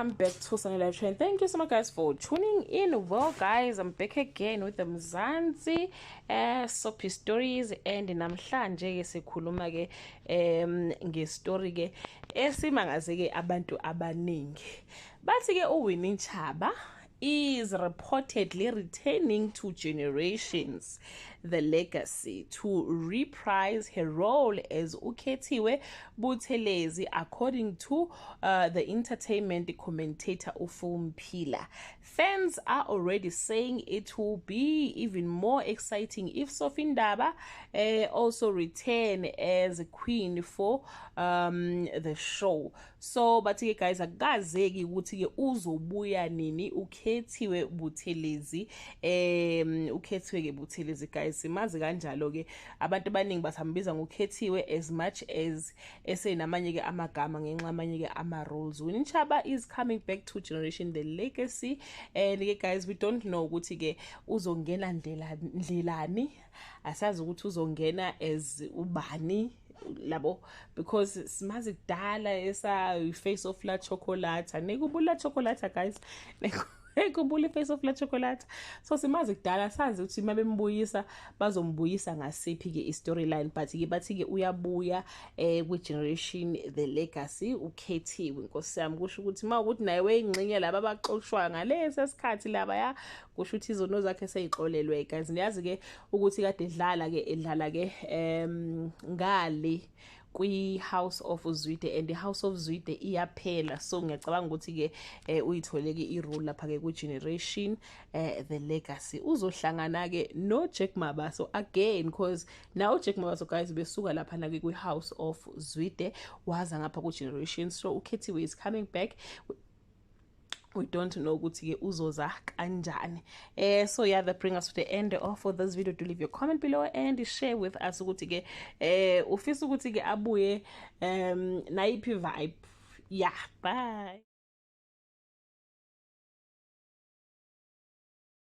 welcome back to Sanela Train. Thank you so much guys for tuning in. Well guys, I'm back again with the Mzansi soapy stories, and namhlanje ke sikhuluma ke ngestory ke esimangaze ke abantu abaningi. Bathi ke uWinnie Chaba is reportedly returning to Generations the Legacy to reprise her role as Ukhethiwe Buthelezi, according to the entertainment commentator uFumphila. Fans are already saying it will be even more exciting if Sophie Ndaba also return as a queen for the show. So but guys, akazeki ukuthi ke uzobuya nini Ukhethiwe Buthelezi. Ukhethiwe ke Buthelezi guys, simazi kanjalo ke abantu abaningi basambiza ngokhethiwe as much as esenamanye ke amagama ngenxa amanye ke ama roles. Winnie Chaba is coming back to Generation the Legacy, and ke guys, we don't know ukuthi ke uzongena ndlelani, asazi ukuthi uzongena as ubani labo, because simazi kudala esa face of la chocolate, nekubula chocolate guys, ekubula face of la chocolate. So simazi kudala sazi ukuthi mabembuyisa bazombuyisa ngasiphi ke storyline, but ke bathi ke uyabuya ku Generation the Legacy Ukhethiwe. Nkosi yami, kusho ukuthi mawukuthi naye weyingxenye laba baxoshwa ngalesi sikhathi laba ya, kusho ukuthi izono zakhe seyixolelwe guys. Niyazi ke ukuthi kade edlala ke ngale kwi House of Zwide, and the House of Zwide iyaphela, so ngiyacabanga ukuthi ke uyithole ke irole lapha ke ku Generation the Legacy. Uzohlangana ke no Jack Mabaso again, because now Jack Mabaso guys besuka lapha na ke kwi House of Zwide waza ngapha ku Generation. So Ukhethiwe is coming back. We don't know ukuthi ke uzoza kanjani. So yeah, that brings us to the end of this video. Do leave your comment below and share with us ukuthi ke ufisa ukuthi ke abuye nayiphi vibe. Yeah, bye.